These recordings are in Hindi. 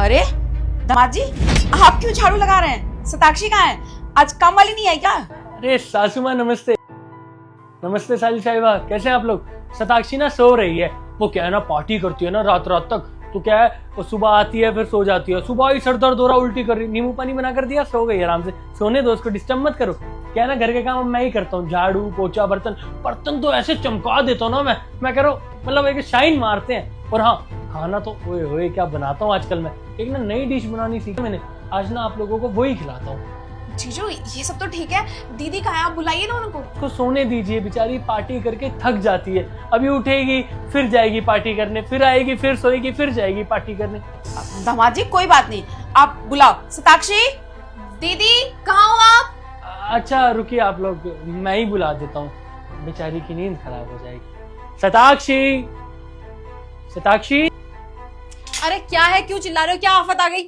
अरे दामाद जी, आप क्यों झाड़ू लगा रहे हैं? सताक्षी कहाँ है? आज काम वाली नहीं आई क्या? अरे सासू माँ नमस्ते। नमस्ते साली साहिबा, कैसे हैं आप लोग? सताक्षी ना सो रही है। वो क्या है ना, पार्टी करती है ना रात रात तक। तो क्या है, वो सुबह आती है फिर सो जाती है। सुबह ही सर दर्द हो रहा, उल्टी कर रही, नींबू पानी बना कर दिया, सो गई आराम से। सोने दो, उसको डिस्टर्ब मत करो। क्या है ना, घर के काम मैं ही करता हूँ, झाड़ू पोछा बर्तन। बर्तन तो ऐसे चमका देता हूँ ना मैं कह रहा हूँ, मतलब एक शाइन मारते हैं। और हाँ, खाना तो ओए होए क्या बनाता हूँ आजकल मैं। एक ना नई डिश बनानी सीखी मैंने, आज ना आप लोगों को वही खिलाता हूँ। जीजू ये सब तो ठीक है, दीदी कहाँ है? आप बुलाइए ना उनको। उसको सोने दीजिए, बेचारी पार्टी करके थक जाती है। अभी उठेगी फिर जाएगी पार्टी करने, फिर आएगी फिर सोएगी, फिर जाएगी पार्टी करने। दामाद जी कोई बात नहीं, आप बुलाओ। सताक्षी, दीदी कहाँ हो आप? अच्छा रुकिए आप लोग, मैं ही बुला देता हूँ, बेचारी की नींद खराब हो जाएगी। सताक्षी, सताक्षी। अरे क्या है, क्यों चिल्ला रहे हो? क्या आफत आ गई?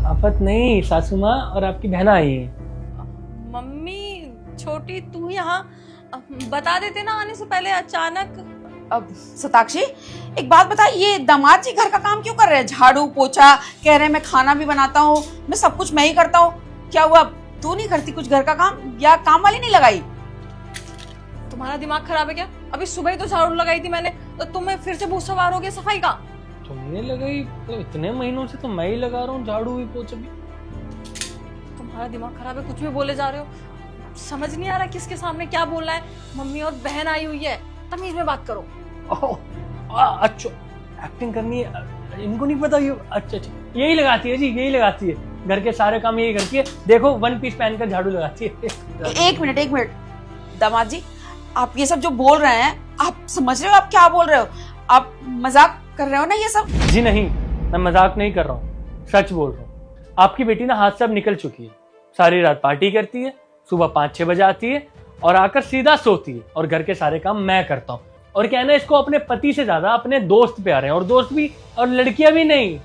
आफत नहीं, सासू माँ और आपकी बहना आई है। मम्मी छोटी, तू यहाँ बता देते ना आने से पहले अचानक। अब सताक्षी एक बात बता, ये दामाद जी घर का काम क्यों कर रहे हैं? झाड़ू पोछा कह रहे हैं, मैं खाना भी बनाता हूँ, मैं सब कुछ मैं ही करता हूँ। क्या हुआ, तू नहीं करती कुछ घर का काम, या काम वाली नहीं लगाई? तुम्हारा दिमाग खराब है क्या? अभी सुबह ही तो झाड़ू लगाई थी मैंने, तो तुम्हें फिर से भूत सवार हो गया सफाई का। तुमने लगाई? मतलब इतने महीनों से तो मैं ही लगा रहा हूँ झाड़ू भी पोछा भी। तुम्हारा दिमाग खराब है, कुछ भी बोले जा रहे हो। समझ नहीं आ रहा किसके सामने क्या बोलना है। मम्मी और बहन आई हुई है, तमीज में बात करो। अच्छा एक्टिंग करनी है, इनको नहीं पता ये। अच्छा यही लगाती है जी, यही लगाती है, घर के सारे काम यही करती है। देखो वन पीस पहनकर झाड़ू लगाती है। एक मिनट दामाद जी, आप ये सब जो बोल रहे हैं, आप समझ रहे हो आप क्या बोल रहे हो? आप मजाक कर रहे हो ना ये सब? जी नहीं, मैं मजाक नहीं कर रहा हूँ, सच बोल रहा हूँ। आपकी बेटी ना हाथ से अब निकल चुकी है। सारी रात पार्टी करती है, सुबह 5-6 बजे आती है और आकर सीधा सोती है, और घर के सारे काम मैं करता हूँ। और क्या है ना, इसको अपने पति से ज्यादा अपने दोस्त प्यारे हैं, और दोस्त भी, और लड़कियां भी नहीं,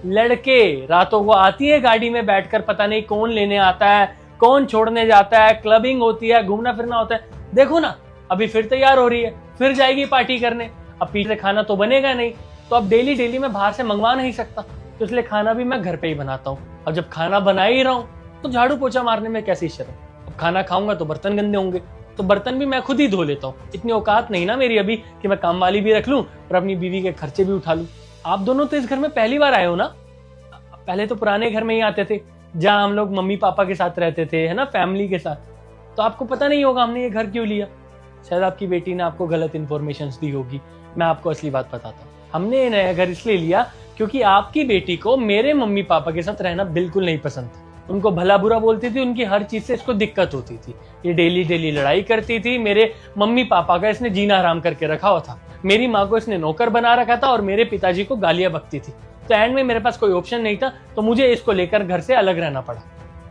लड़के। रातों को आती है गाड़ी में बैठकर, पता नहीं कौन लेने आता है, कौन छोड़ने जाता है, क्लबिंग होती है, घूमना फिरना होता है। देखो ना, अभी फिर तैयार हो रही है, फिर जाएगी पार्टी करने। अब पीछे से खाना तो बनेगा नहीं, तो अब डेली मैं बाहर से मंगवा नहीं सकता, तो इसलिए खाना भी मैं घर पे ही बनाता हूँ। अब जब खाना बना ही रहा हूँ तो झाड़ू पोछा मारने में कैसी शर्म। अब खाना खाऊंगा तो बर्तन गंदे होंगे, तो बर्तन भी मैं खुद ही धो लेता हूँ। इतनी औकात नहीं ना मेरी अभी कि मैं काम वाली भी रख लूँ और अपनी बीवी के खर्चे भी उठा लूँ। आप दोनों तो इस घर में पहली बार आए हो ना? पहले तो पुराने घर में ही आते थे, जहाँ हम लोग मम्मी पापा के साथ रहते थे, है ना, फैमिली के साथ। तो आपको पता नहीं होगा हमने ये घर क्यों लिया। शायद आपकी बेटी ने आपको गलत इन्फॉर्मेशन दी होगी। मैं आपको असली बात बताता हूँ। हमने ये नया घर इसलिए लिया क्योंकि आपकी बेटी को मेरे मम्मी पापा के साथ रहना बिल्कुल नहीं पसंद था। उनको भला बुरा बोलती थी, उनकी हर चीज से इसको दिक्कत होती थी। ये डेली लड़ाई करती थी। मेरे मम्मी पापा का इसने जीना हराम करके रखा हुआ था। मेरी माँ को इसने नौकर बना रखा था और मेरे पिताजी को गालियां बकती थी। तो एंड में मेरे पास कोई ऑप्शन नहीं था, तो मुझे इसको लेकर घर से अलग रहना पड़ा।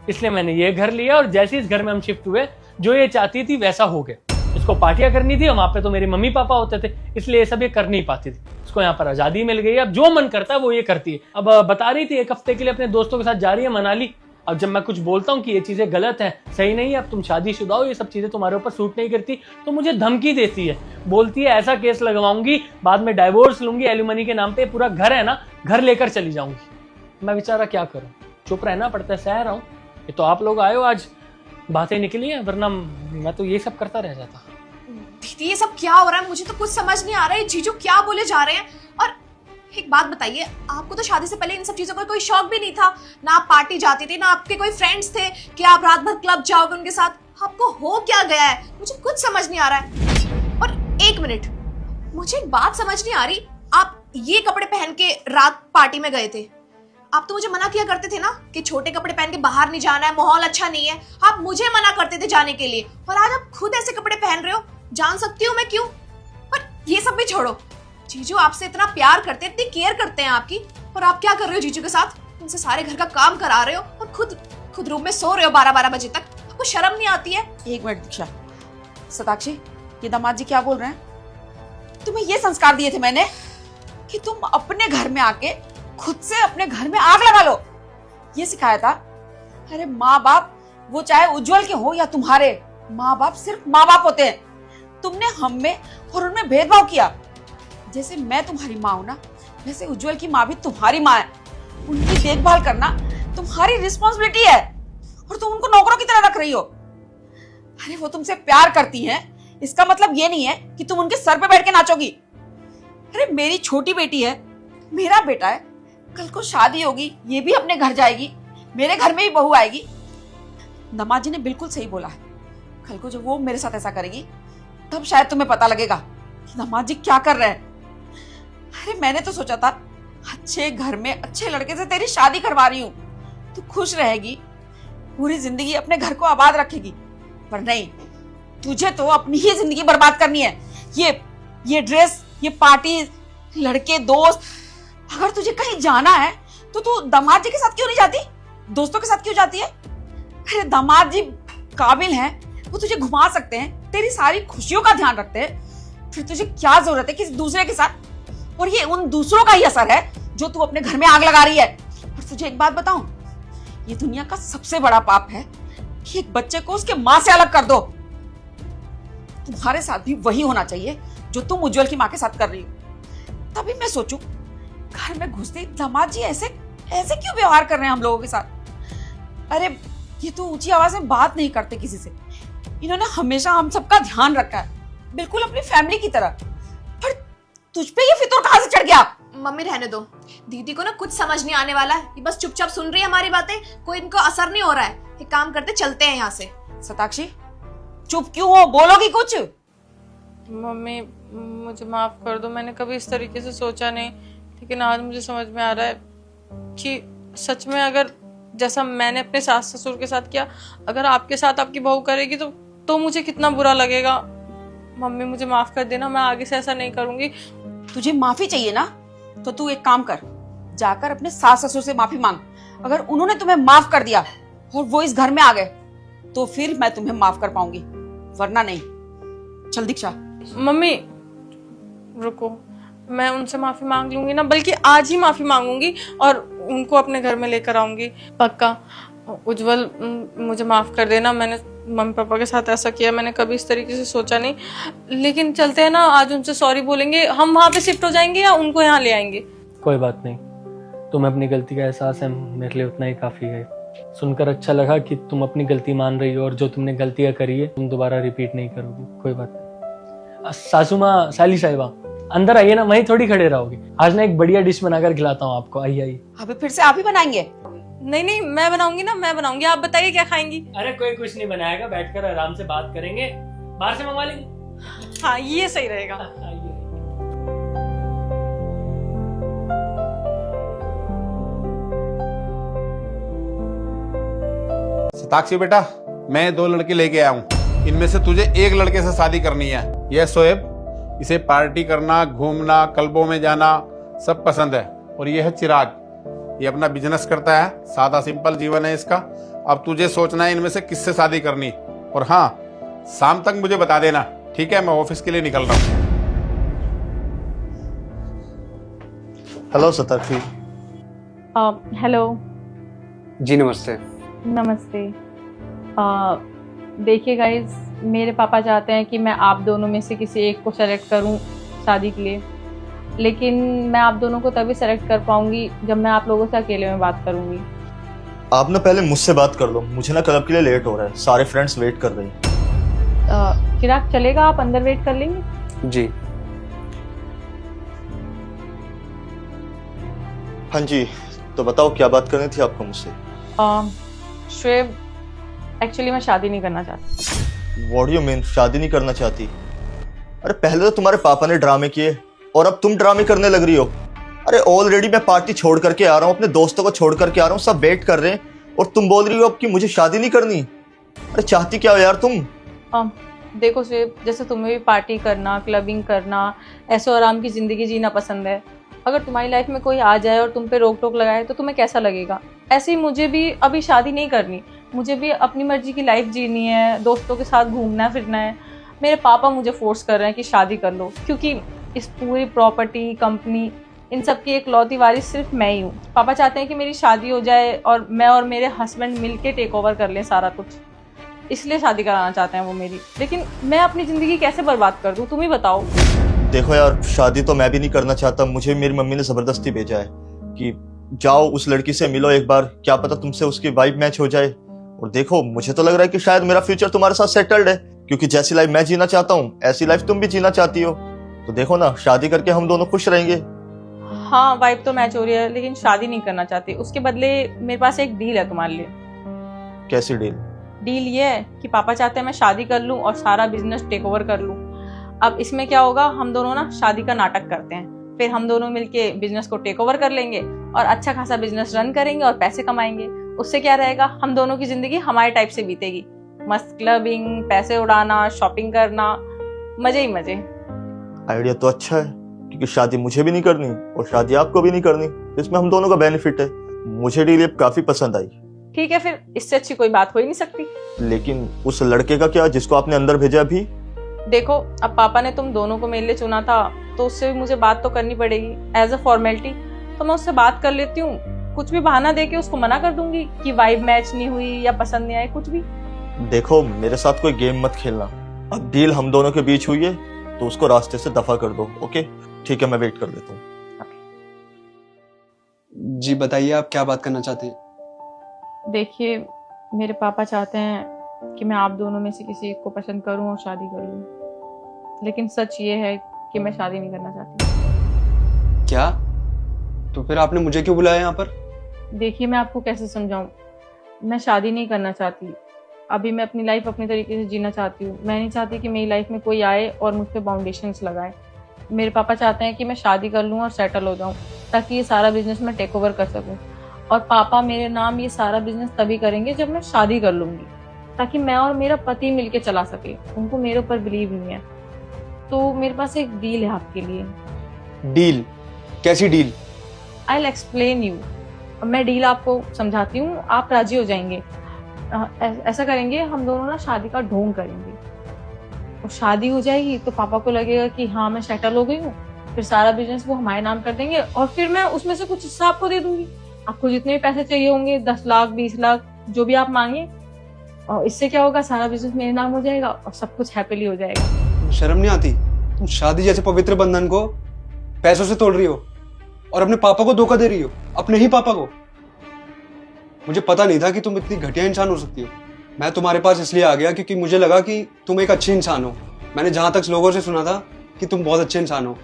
इसलिए मैंने ये घर लिया, और जैसे इस घर में हम शिफ्ट हुए, जो ये चाहती थी वैसा हो गया। इसको पार्टियां करनी थी, वहां पे तो मेरे मम्मी पापा होते थे, इसलिए ये सब ये कर नहीं पाती थी। इसको यहाँ पर आजादी मिल गई, अब जो मन करता है वो ये करती है। अब बता रही थी 1 हफ्ते के लिए अपने दोस्तों के साथ जा रही है मनाली। अब जब मैं कुछ बोलता हूँ कि ये चीजें गलत हैं, सही नहीं है, अब तुम शादीशुदा हो, ये सब चीजें तुम्हारे ऊपर सूट नहीं करती, तो मुझे धमकी देती है। बोलती है ऐसा केस लगवाऊंगी, बाद में डाइवोर्स लूंगी, एलिमनी के नाम पे पूरा घर है ना, घर लेकर चली जाऊंगी। मैं बेचारा क्या करूं, चुप रहना पड़ता है, सह रहा हूं। ये तो आप लोग आए हो, आज बातें निकली है, वरना मैं तो ये सब करता रह जाता। दीदी ये सब क्या हो रहा है? मुझे तो कुछ समझ नहीं आ रहा है। जीजू क्या बोले जा रहे हैं? और एक बात बताइए, आपको तो शादी से पहले इन सब चीजों का कोई शौक भी नहीं था ना? आप पार्टी जाती थी ना? आपके कोई फ्रेंड्स थे कि आप रात भर क्लब जाओगे उनके साथ? आपको हो क्या गया है? मुझे कुछ समझ नहीं आ रहा है। और एक मिनट, मुझे एक बात समझ नहीं आ रही, आप ये कपड़े पहन के रात पार्टी में गए थे। आप तो मुझे मना किया करते थे ना कि छोटे कपड़े पहन के बाहर नहीं जाना है, माहौल अच्छा नहीं है। आप मुझे मना करते थे जाने के लिए, और आज आप खुद ऐसे कपड़े पहन रहे हो। जान सकती हूँ मैं क्यों? पर ये सब भी छोड़ो, जीजू आपसे इतना प्यार करते हैं, इतनी केयर करते हैं आपकी, और आप क्या कर रहे हो जीजू के साथ? उनसे सारे घर का काम करा रहे हो और खुद रूम में सो रहे हो 12-12 बजे तक। आपको शर्म नहीं आती है? एक मिनट दीक्षा। सताक्षी, ये दामाद जी क्या बोल रहे हैं? तुम्हें ये संस्कार दिए थे मैंने कि तुम अपने घर में आके खुद से अपने घर में आग लगा लो, ये सिखाया था? अरे माँ बाप, वो चाहे उज्जवल के हो या तुम्हारे, माँ बाप सिर्फ माँ बाप होते हैं। तुमने हम में और उनमें भेदभाव किया। जैसे मैं तुम्हारी माँ हूं ना, वैसे उज्जवल की माँ भी तुम्हारी माँ है। उनकी देखभाल करना तुम्हारी रिस्पॉन्सिबिलिटी है और तुम उनको नौकरों की तरह रख रही हो। अरे वो तुमसे प्यार करती हैं, इसका मतलब ये नहीं है कि तुम उनके सर पे बैठ के नाचोगी। अरे मेरी छोटी बेटी है, मेरा बेटा है, कल को शादी होगी, ये भी अपने घर जाएगी, मेरे घर में ही बहू आएगी। दमाद जी ने बिल्कुल सही बोला है, कल को जब वो मेरे साथ ऐसा करेगी तब शायद तुम्हें पता लगेगा कि दमाद जी क्या कर रहे हैं। अरे मैंने तो सोचा था अच्छे घर में अच्छे लड़के से तेरी शादी करवा रही हूं, तू खुश रहेगी, पूरी जिंदगी अपने घर को आबाद रखेगी, पर नहीं, तुझे तो अपनी ही जिंदगी बर्बाद करनी है। ये ड्रेस, ये पार्टी, लड़के, दोस्त, अगर तुझे कहीं जाना है तो तू दामाद जी के साथ क्यों नहीं जाती, दोस्तों के साथ क्यों जाती है? अरे दामाद जी काबिल हैं, वो तुझे घुमा सकते हैं, तेरी सारी खुशियों का ध्यान रखते हैं, फिर तुझे क्या जरूरत है किसी दूसरे के साथ? और ये उन दूसरों का ही असर है जो तू अपने घर में आग लगा रही है। और तुझे एक बात बताऊं, ये दुनिया का सबसे बड़ा पाप है कि एक बच्चे को उसके मां से अलग कर दो। तुम्हारे साथ भी वही होना चाहिए जो तुम उज्जवल की मां के साथ कर रही हो। तभी मैं सोचूं, घर में घुसते दामाद जी ऐसे क्यों व्यवहार कर रहे हैं हम लोगों के साथ? अरे ये तो ऊंची आवाज में बात नहीं करते किसी से, इन्होंने हमेशा हम सबका ध्यान रखा है, बिल्कुल अपनी फैमिली की तरह। पर तुझ पे ये फितूर कहां से चढ़ गया? मम्मी रहने दो, दीदी को ना कुछ समझ नहीं आने वाला है, ये बस चुपचाप सुन रही है हमारी बातें, कोई इनको असर नहीं हो रहा है। एक काम करते, चलते हैं यहाँ से। सताक्षी चुप क्यों हो, बोलोगी कुछ? मम्मी मुझे माफ कर दो, मैंने कभी इस तरीके से सोचा नहीं, लेकिन आज मुझे समझ में आ रहा है कि सच में अगर जैसा मैंने अपने सास ससुर के साथ किया, अगर आपके साथ आपकी बहू करेगी तो मुझे कितना बुरा लगेगा। मम्मी मुझे माफ कर देना, मैं आगे से ऐसा नहीं करूंगी। तुझे माफी चाहिए ना, तो तू एक काम कर, जाकर अपने सास ससुर से माफी मांग। अगर उन्होंने तुम्हें माफ कर दिया और वो इस घर में आ गए तो फिर मैं तुम्हें माफ कर पाऊंगी, वरना नहीं। चल दीक्षा। मम्मी रुको, मैं उनसे माफी मांग लूंगी ना, बल्कि आज ही माफी मांगूंगी और उनको अपने घर में लेकर आऊंगी, पक्का। उज्जवल मुझे माफ कर देना, मैंने मम्मी पापा के साथ ऐसा किया, मैंने कभी इस तरीके से सोचा नहीं। लेकिन चलते हैं ना, आज उनसे सॉरी बोलेंगे, हम वहाँ पे शिफ्ट हो जाएंगे या उनको यहाँ ले आएंगे? कोई बात नहीं, तुम्हें अपनी गलती का एहसास है, मेरे लिए उतना ही काफी है। सुनकर अच्छा लगा कि तुम अपनी गलती मान रही हो और जो तुमने गलतियां करी है तुम दोबारा रिपीट नहीं करोगी। कोई बात नहीं। सासू माँ, साली साहिबा, अंदर आइए ना, वहीं थोड़ी खड़े रहोगे। आज ना एक बढ़िया डिश बनाकर खिलाता हूँ आपको, आइए आइए। अभी फिर से आप ही बनाएंगे? नहीं, मैं बनाऊंगी ना, मैं बनाऊंगी। आप बताइए क्या खाएंगी? अरे कोई कुछ नहीं बनाएगा, बैठकर आराम से बात करेंगे, बाहर से मंगवा लेंगे। हाँ ये सही रहेगा। आइए। सताक्षी बेटा, मैं 2 लड़के लेके आया हूँ, इनमें से तुझे एक लड़के से शादी करनी है। यह शोएब, इसे पार्टी करना, घूमना, क्लबों में जाना सब पसंद है। और यह है चिराग, ये अपना बिजनेस करता है, सादा सिंपल जीवन है इसका। अब तुझे सोचना है इनमें से किससे शादी करनी। और हाँ, शाम तक मुझे बता देना, ठीक है? मैं ऑफिस के लिए निकल रहा हूँ। हेलो सताक्षी। हेलो जी नमस्ते। नमस्ते। देखिए गाइज, मेरे पापा चाहते हैं कि मैं आप दोनों में से किसी एक को सेलेक्ट करूं शादी के लिए, लेकिन मैं आप दोनों को तभी सेलेक्ट कर पाऊंगी जब मैं आप लोगों से अकेले में बात करूंगी। आप ना पहले मुझसे बात कर लो, मुझे ना क्लब के लिए लेट हो रहा है, सारे फ्रेंड्स वेट कर रहे हैं। चिराग चलेगा, आप अंदर वेट कर लेंगे? जी हाँ जी, तो बताओ क्या बात करनी थी आपको मुझसे? श्वेब, एक्चुअली मैं शादी नहीं करना चाहती। व्हाट डू यू मीन, शादी नहीं करना चाहती? अरे पहले तो तुम्हारे पापा ने ड्रामे किए और अब तुम ड्रामे करने लग रही हो। अरे ऑलरेडी मैं पार्टी छोड़ करके आ रहा हूँ, अपने दोस्तों को छोड़ करके आ रहा हूँ, सब वेट कर रहे हैं और तुम बोल रही हो अब कि मुझे शादी नहीं करनी। अरे चाहती क्या हो यार तुम? देखो श्वेब, जैसे तुम्हें भी पार्टी करना, क्लबिंग करना, ऐसो आराम की जिंदगी जीना पसंद है, अगर तुम्हारी लाइफ में कोई आ जाए और तुम पे रोक टोक लगाए तो तुम्हें कैसा लगेगा? ऐसे ही मुझे भी अभी शादी नहीं करनी, मुझे भी अपनी मर्जी की लाइफ जीनी है, दोस्तों के साथ घूमना फिरना है। मेरे पापा मुझे फोर्स कर रहे हैं कि शादी कर लो, क्योंकि इस पूरी प्रॉपर्टी, कंपनी, इन सब की एक लौती वारिस सिर्फ मैं ही हूँ। पापा चाहते हैं कि मेरी शादी हो जाए और मैं और मेरे हस्बैंड मिलके टेक ओवर कर लें सारा कुछ, इसलिए शादी कराना चाहते हैं वो मेरी। लेकिन मैं अपनी ज़िंदगी कैसे बर्बाद कर दूँ, तुम ही बताओ। देखो यार, शादी तो मैं भी नहीं करना चाहता, मुझे मेरी मम्मी ने ज़बरदस्ती भेजा है कि जाओ उस लड़की से मिलो एक बार, क्या पता तुमसे उसकी वाइब मैच हो जाए। और देखो मुझे तो लग रहा है कि शायद मेरा फ्यूचर तुम्हारे साथ सेटल्ड है, क्योंकि जैसी लाइफ मैं जीना चाहता हूँ ऐसी लाइफ तुम भी जीना चाहती हो। तो देखो ना, शादी करके हम दोनों खुश रहेंगे। हाँ वाइब तो मैच हो रही है, लेकिन शादी नहीं करना चाहती। उसके बदले मेरे पास एक डील है तुम्हारे लिए। कैसी डील? डील ये है कि पापा चाहते हैं मैं शादी कर लूं और सारा बिजनेस टेक ओवर कर लूं। अब इसमें क्या होगा, हम दोनों ना शादी का नाटक करते हैं, फिर हम दोनों मिलके बिजनेस को टेक ओवर कर लेंगे और अच्छा खासा बिजनेस रन करेंगे और पैसे कमाएंगे। उससे क्या रहेगा, हम दोनों की जिंदगी हमारे टाइप से बीतेगी। मस्त क्लबिंग, पैसे उड़ाना, शॉपिंग करना, मजे ही मजे। आइडिया तो अच्छा है, क्योंकि शादी मुझे भी नहीं करनी और शादी आपको भी नहीं करनी, इसमें हम दोनों का बेनिफिट है। मुझे डील काफी पसंद आई। ठीक है, फिर इससे अच्छी कोई बात हो ही नहीं सकती। लेकिन उस लड़के का क्या, जिसको आपने अंदर भेजा अभी? देखो, अब पापा ने तुम दोनों को मेरे लिए चुना था, तो उससे भी मुझे बात तो करनी पड़ेगी एज अ फॉर्मेलिटी। तो मैं उससे बात कर लेती हूँ, कुछ भी बहाना देके उसको मना कर दूंगी कि वाइब मैच नहीं हुई या पसंद नहीं आई, कुछ भी। देखो मेरे साथ कोई गेम मत खेलना। अब डील हम दोनों के बीच हुई है तो उसको रास्ते से दफा कर दो। ओके ठीक है, मैं वेट कर लेता हूँ। जी बताइए, आप क्या बात करना चाहते हैं? देखिए, मेरे पापा चाहते हैं कि मैं आप दोनों में से किसी एक को पसंद करूं और शादी कर लूं, लेकिन सच ये है कि मैं शादी नहीं करना चाहती। क्या? तो फिर आपने मुझे क्यों बुलाया यहाँ पर? देखिए, मैं आपको कैसे समझाऊं, मैं शादी नहीं करना चाहती। अभी मैं अपनी लाइफ अपने तरीके से जीना चाहती हूँ। मैं नहीं चाहती कि मेरी लाइफ में कोई आए और मुझ पे बाउंडेशंस लगाए। मेरे पापा चाहते हैं कि मैं शादी कर लूँ और सेटल हो जाऊँ, ताकि ये सारा बिजनेस मैं टेक ओवर कर सकूँ। और पापा मेरे नाम ये सारा बिजनेस तभी करेंगे जब मैं शादी कर लूँगी, ताकि मैं और मेरा पति मिलके चला सके। उनको मेरे ऊपर बिलीव नहीं है। तो मेरे पास एक डील है आपके लिए। डील? कैसी deal? I will explain you. मैं डील आपको समझाती हूँ, आप राजी हो जाएंगे। ऐसा करेंगे, हम दोनों ना शादी का ढोंग करेंगे और शादी हो जाएगी तो पापा को लगेगा कि हाँ मैं सेटल हो गई हूँ। फिर सारा बिजनेस वो हमारे नाम कर देंगे और फिर मैं उसमें से कुछ हिस्सा आपको दे दूंगी। आपको जितने भी पैसे चाहिए होंगे, 10 लाख 20 लाख जो भी आप मांगे, और इससे क्या होगा, सारा बिजनेस मेरे नाम हो जाएगा और सब कुछ हैप्पीली हो जाएगा। शर्म नहीं आती? तुम शादी जैसे पवित्र बंधन को पैसों से तोड़ रही हो और अपने पापा को धोखा दे रही हो, अपने ही पापा को। मुझे पता नहीं था कि तुम इतनी घटिया इंसान हो सकती हो। मैं तुम्हारे पास इसलिए आ गया क्योंकि मुझे लगा कि तुम एक अच्छे इंसान हो। मैंने जहां तक लोगों से सुना था कि तुम बहुत अच्छे इंसान हो,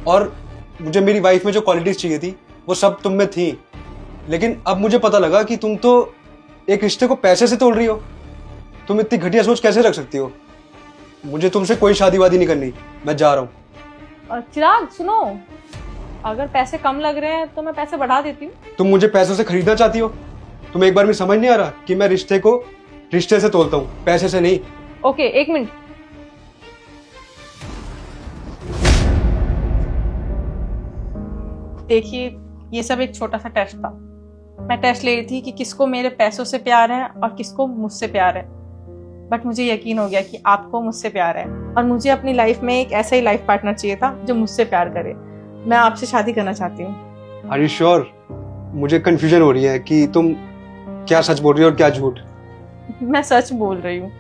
और मुझे मेरी वाइफ में जो क्वालिटीज चाहिए थी वो सब तुम में थी। लेकिन अब मुझे पता लगा कि तुम तो एक रिश्ते को पैसे से तोड़ रही हो। तुम इतनी घटिया सोच कैसे रख सकती हो? मुझे तुमसे कोई शादी वादी नहीं करनी, मैं जा रहा हूँ। चिराग सुनो, अगर पैसे कम लग रहे हैं तो मैं पैसे बढ़ा देती हूँ। तुम मुझे पैसों से खरीदना चाहती हो? तुम्हें एक बार में समझ नहीं आ रहा कि मैं रिश्ते को रिश्ते से तोलता हूँ, पैसे से नहीं। ओके, एक मिनट। देखिए, ये सब एक छोटा सा टेस्ट था। मैं टेस्ट ले रही थी कि किसको मेरे पैसों से प्यार है और किसको मुझसे प्यार है। बट मुझे यकीन हो गया कि आपको मुझसे प्यार है, और मुझे अपनी लाइफ में एक ऐसा ही लाइफ पार्टनर चाहिए था जो मुझसे प्यार करे। मैं आपसे शादी करना चाहती हूँ। Are you sure? मुझे कंफ्यूजन हो रही है कि तुम क्या सच बोल रही हो और क्या झूठ। मैं सच बोल रही हूँ।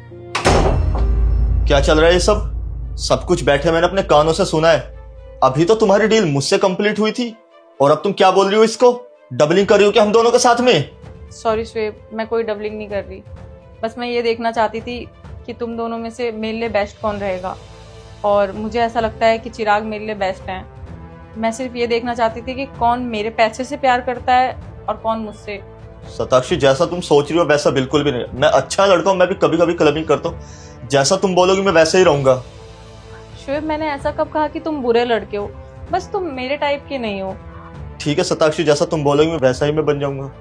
क्या चल रहा है ये सब कुछ बैठे मैंने अपने कानों से सुना है। अभी तो तुम्हारी डील मुझसे कंप्लीट हुई थी और अब तुम क्या बोल रही हो? इसको डबलिंग कर रही हो क्या हम दोनों के साथ में? सॉरी श्वेब, मैं कोई डबलिंग नहीं कर रही। बस मैं ये देखना चाहती थी कि तुम दोनों में से मेरे लिए बेस्ट कौन रहेगा, और मुझे ऐसा लगता है कि चिराग मेरे लिए बेस्ट हैं। मैं सिर्फ ये देखना चाहती थी कि कौन मेरे पैसे से प्यार करता है और कौन मुझसे। सताक्षी, जैसा तुम सोच रही हो वैसा बिल्कुल भी नहीं। मैं अच्छा लड़का हूँ, मैं भी कभी कभी क्लबिंग करता हूँ। जैसा तुम बोलोगी मैं वैसे ही रहूंगा। श्वेब, मैंने ऐसा कब कहा कि तुम बुरे लड़के हो? बस तुम मेरे टाइप के नहीं हो। ठीक है सताक्षी, जैसा तुम बोलोगी मैं वैसा ही मैं बन जाऊंगा।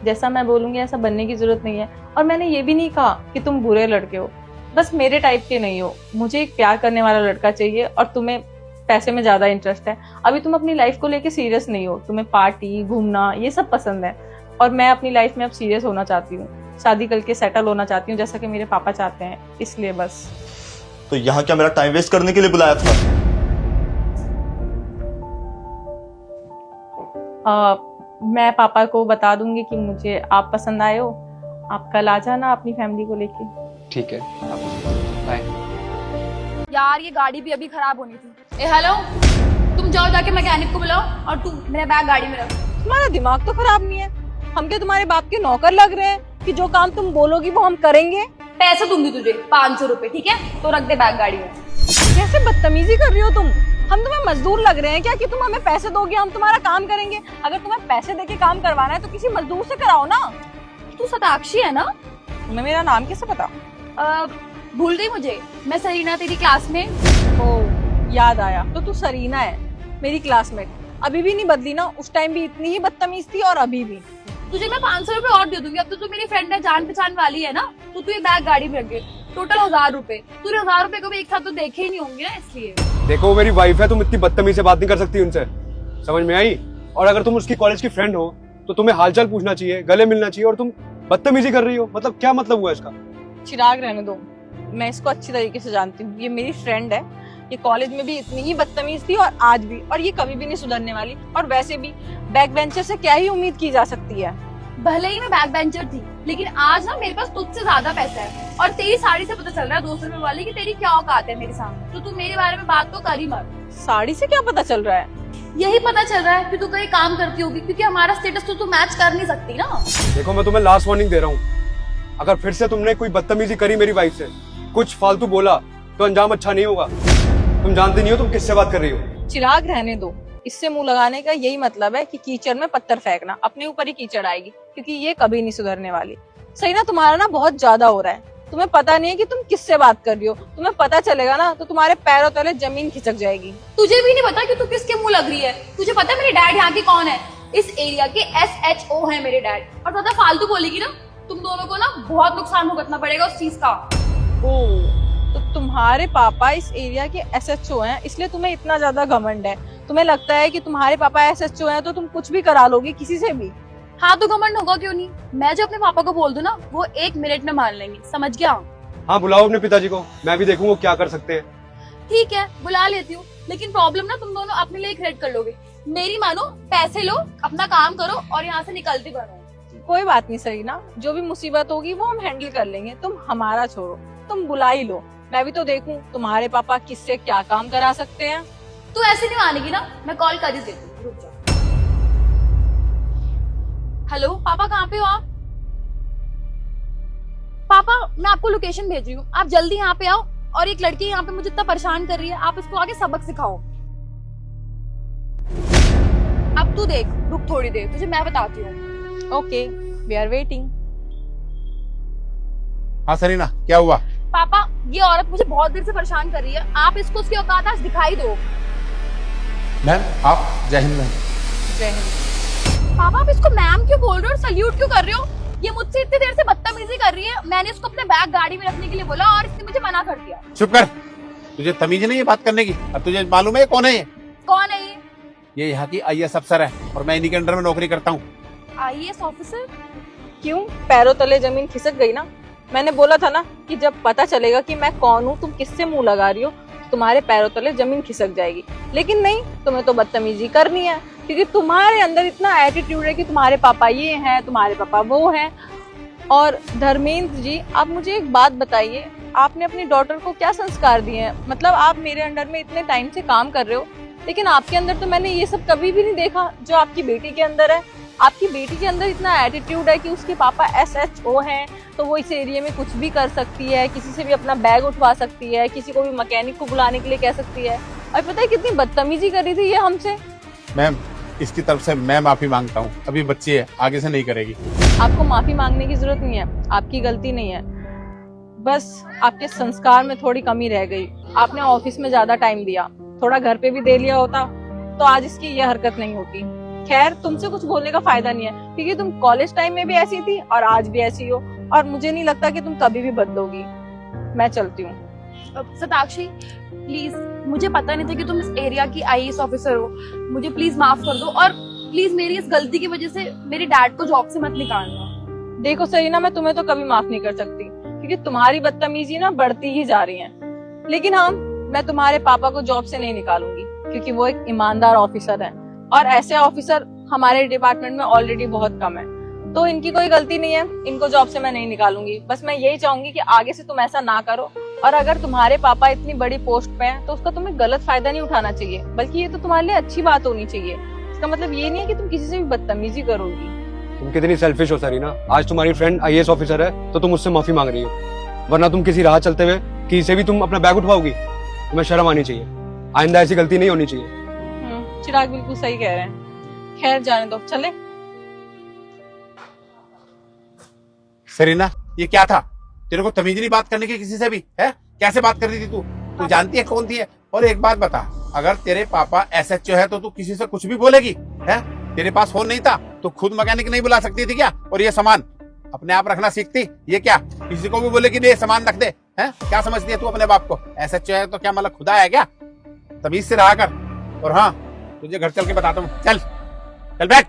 जैसा मैं बोलूंगी ऐसा बनने की जरूरत नहीं है। और मैंने ये भी नहीं कहा कि तुम बुरे लड़के हो, बस मेरे टाइप के नहीं हो। मुझे एक प्यार करने वाला लड़का चाहिए, और तुम्हें पैसे में ज्यादा इंटरेस्ट है। अभी तुम अपनी लाइफ को लेके सीरियस नहीं हो, तुम्हें पार्टी घूमना ये सब पसंद है, और मैं अपनी लाइफ में अब सीरियस होना चाहती हूँ। शादी करके सेटल होना चाहती हूँ, जैसा कि मेरे पापा चाहते हैं। इसलिए बस। तो यहाँ क्या मेरा टाइम वेस्ट करने के लिए बुलाया था? मैं पापा को बता दूंगी कि मुझे आप पसंद आए हो। आप कल आ जाना अपनी फैमिली को लेके। ठीक है, बाय। यार ये गाड़ी भी अभी खराब होनी थी। ए हेलो, तुम जाओ जाके मैकेनिक को बुलाओ और तुम मेरा बैग गाड़ी में रखो। तुम्हारा दिमाग तो खराब नहीं है? हम क्या तुम्हारे बाप के नौकर लग रहे हैं कि जो काम तुम बोलोगी वो हम करेंगे? पैसे दूंगी तुझे 500 रुपए, ठीक है? तो रख दे बैग गाड़ी में। कैसे बदतमीजी कर रही हो तुम? हम तुम्हें मजदूर लग रहे हैं क्या कि तुम हमें पैसे दोगे हम तुम्हारा काम करेंगे? अगर तुम्हें पैसे देके काम करवाना है तो किसी मजदूर से कराओ ना। तू सताक्षी है ना? तुम्हें मेरा नाम कैसे पता? भूल गई मुझे? मैं सरीना, तेरी क्लासमेट। ओ, याद आया। तो तू सरीना है, मेरी क्लासमेट। अभी भी नहीं बदली ना? उस टाइम भी इतनी ही बदतमीज थी और अभी भी। तुझे मैं 500 रुपए और दे दूंगी। अब तो तू मेरी फ्रेंड है, जान पहचान वाली है ना, तो तू ये बैग गाड़ी में रख दे। टोटल 1000 रुपए। तूने 1000 रुपए को भी एक साथ तो देखे ही नहीं होंगे ना, इसलिए। देखो वो मेरी वाइफ है, तुम इतनी बदतमीजी से बात नहीं कर सकती उनसे, समझ में आई? और अगर तुम उसकी कॉलेज की फ्रेंड हो तो तुम्हें हालचाल पूछना चाहिए, गले मिलना चाहिए, और तुम बदतमीजी कर रही हो। मतलब क्या मतलब हुआ इसका? चिराग रहने दो, मैं इसको अच्छी तरीके से जानती हूँ। ये मेरी फ्रेंड है, ये कॉलेज में भी इतनी ही बदतमीज थी और आज भी, और ये कभी भी नहीं सुधरने वाली। और वैसे भी बैक बेंचर से क्या ही उम्मीद की जा सकती है? भले ही मैं बैक बेंचर थी, लेकिन आज ना मेरे पास तुझसे ज्यादा पैसा है। और तेरी साड़ी से पता चल रहा है 200 रुपए वाली कि तेरी क्या औकात है मेरे सामने। तो तू मेरे बारे में बात तो कर ही मत। साड़ी से क्या पता चल रहा है? यही पता चल रहा है कि तू कहीं काम करती होगी, क्योंकि हमारा स्टेटस तो तू मैच कर नहीं सकती ना। देखो मैं तुम्हें लास्ट वार्निंग दे रहा हूँ, अगर फिर से तुमने कोई बदतमीजी करी मेरी वाइफ से, कुछ फालतू बोला, तो अंजाम अच्छा नहीं होगा। तुम जानती नहीं हो तुम किससे बात कर रही हो। चिराग रहने दो, इससे मुंह लगाने का यही मतलब है कि कीचड़ में पत्थर फेंकना, अपने ऊपर ही कीचड़ आएगी, क्योंकि ये कभी नहीं सुधरने वाली। सही ना, तुम्हारा ना बहुत ज्यादा हो रहा है। तुम्हें पता नहीं है कि तुम किससे बात कर रही हो। तुम्हें पता चलेगा ना तो तुम्हारे पैरों तले जमीन खिसक जाएगी। तुझे भी नहीं पता कि तू किसके मुंह लग रही है। तुझे पता है मेरे डैड यहाँ के कौन है? इस एरिया के SHO है मेरे डैड। और ज्यादा फालतू बोलेगी ना, तुम दोनों को ना बहुत नुकसान भुगतना पड़ेगा उस चीज का। ओ, तो तुम्हारे पापा इस एरिया के SHO हैं, इसलिए तुम्हें इतना ज्यादा घमंड है। तुम्हें लगता है कि तुम्हारे पापा SHO हैं तो तुम कुछ भी करा लोगी किसी से भी। हाँ तो घमंड होगा क्यों नहीं? मैं जो अपने पापा को बोल दूं ना, वो 1 मिनट में मान लेंगे, समझ गया? हाँ बुलाओ अपने पिताजी को, मैं भी देखूँ वो क्या कर सकते हैं। ठीक है, बुला लेती हूँ, लेकिन प्रॉब्लम ना तुम दोनों अपने लिए क्रिएट कर लोगे। मेरी मानो, पैसे लो, अपना काम करो और यहाँ से निकलती बनो। कोई बात नहीं सरीना, जो भी मुसीबत होगी वो हम हैंडल कर लेंगे। तुम हमारा छोड़ो, तुम बुला ही लो। मैं भी तो देखूं तुम्हारे पापा किससे क्या काम करा सकते हैं। तू ऐसे नहीं मानेगी ना, मैं कॉल कर ही देती हूँ, रुक जा। हेलो पापा, कहाँ पे हो आप? पापा मैं आपको लोकेशन भेज रही हूँ, आप जल्दी यहाँ पे आओ। और एक लड़की यहाँ पे मुझे इतना परेशान कर रही है, आप इसको आगे सबक सिखाओ। अब तू देख, रुक थोड़ी देर, तुझे मैं बताती हूँ। Okay, we are waiting. हाँ सरीना, क्या हुआ? पापा ये औरत मुझे बहुत देर से परेशान कर रही है, आप इसको उसकी औकात आज दिखाई दो। मैम आप जय हिंद। मैम जय हिंद। पापा आप इसको मैम क्यों बोल रहे हो और सल्यूट क्यों कर रहे हो? ये मुझसे इतनी देर से बदतमीजी कर रही है। मैंने इसको अपने बैग गाड़ी में रखने के लिए बोला और इसने मुझे मना कर दिया। चुप कर, तुझे तमीज नहीं है बात करने की? और तुझे मालूम है कौन है ये? कौन है ये? ये यहाँ की IAS अफसर है और मैं इन्हीं के अंडर में नौकरी करता हूँ। IAS officer? क्यों, पैरों तले जमीन खिसक गई ना? मैंने बोला था ना कि जब पता चलेगा कि मैं कौन हूँ, तुम किससे मुंह लगा रही हो, तुम्हारे पैरों तले जमीन खिसक जाएगी। लेकिन नहीं, तुम्हें तो बदतमीजी करनी है, क्योंकि तुम्हारे अंदर इतना एटीट्यूड है कि तुम्हारे पापा ये हैं, तुम्हारे पापा वो हैं। और धर्मेंद्र जी, आप मुझे एक बात बताइए, आपने अपनी डॉटर को क्या संस्कार दिए हैं? मतलब आप मेरे अंडर में इतने टाइम से काम कर रहे हो, लेकिन आपके अंदर तो मैंने ये सब कभी भी नहीं देखा जो आपकी बेटी के अंदर है। आपकी बेटी के अंदर इतना एटीट्यूड है कि उसके पापा SHO हैं, तो वो इस एरिया में कुछ भी कर सकती है, किसी से भी अपना बैग उठवा सकती है, किसी को भी मैकेनिक को बुलाने के लिए कह सकती है। और पता है कितनी बदतमीजी करी थी ये हमसे। मैम इसकी तरफ से मैं माफी मांगता हूँ, अभी बच्ची है, आगे से नहीं करेगी। आपको माफी मांगने की जरूरत नहीं है, आपकी गलती नहीं है, बस आपके संस्कार में थोड़ी कमी रह गई। आपने ऑफिस में ज्यादा टाइम दिया, थोड़ा घर पे भी दे लिया होता तो आज इसकी ये हरकत नहीं होती। खैर, तुमसे कुछ बोलने का फायदा नहीं है, क्योंकि तुम कॉलेज टाइम में भी ऐसी थी और आज भी ऐसी हो, और मुझे नहीं लगता कि तुम कभी भी बदलोगी। मैं चलती हूँ। सताक्षी प्लीज, मुझे पता नहीं था कि तुम इस एरिया की IAS ऑफिसर हो। मुझे प्लीज माफ कर दो, और प्लीज मेरी इस गलती की वजह से मेरे डैड को जॉब से मत निकालना। देखो सरीना, मैं तुम्हें तो कभी माफ नहीं कर सकती, क्योंकि तुम्हारी बदतमीजी ना बढ़ती ही जा रही है। लेकिन हाँ, मैं तुम्हारे पापा को जॉब से नहीं निकालूंगी, क्योंकि वो एक ईमानदार ऑफिसर है, और ऐसे ऑफिसर हमारे डिपार्टमेंट में ऑलरेडी बहुत कम है। तो इनकी कोई गलती नहीं है, इनको जॉब से मैं नहीं निकालूंगी। बस मैं यही चाहूंगी कि आगे से तुम ऐसा ना करो और अगर तुम्हारे पापा इतनी बड़ी पोस्ट पे हैं तो उसका तुम्हें गलत फायदा नहीं उठाना चाहिए, बल्कि ये तो तुम्हारे लिए अच्छी बात होनी चाहिए। इसका मतलब ये नहीं है कि तुम किसी से भी बदतमीजी करोगी। तुम कितनी सेल्फिश हो सरीना। आज तुम्हारी फ्रेंड आईएएस ऑफिसर है तो तुम उससे माफी मांग रही हो, वरना तुम किसी राह चलते हुए किसी से भी तुम अपना बैग उठवाओगी। तुम्हें शर्म आनी चाहिए, आइंदा ऐसी गलती नहीं होनी चाहिए। चिराग बिल्कुल सही कह रहे हैं। खैर जाने दो, चले। सरीना, ये क्या था? तेरे को तमीज नहीं बात करने की किसी से भी है? कैसे बात कर रही थी तू? तू जानती है कौन थी है? और एक बात बता, अगर तेरे पापा एसएचओ है तो तू किसी से कुछ भी बोलेगी है? तेरे पास फोन नहीं था तो खुद मैकेनिक नहीं बुला सकती थी क्या? और ये सामान अपने आप रखना सीखती। ये क्या किसी को भी बोले कि ये सामान रख दे? है क्या समझती है तू अपने बाप को? एसएचओ है तो क्या मतलब खुदा है क्या? तमीज से रहा कर। और हाँ, तुझे घर चल के बताता हूँ। चल चल बैठ।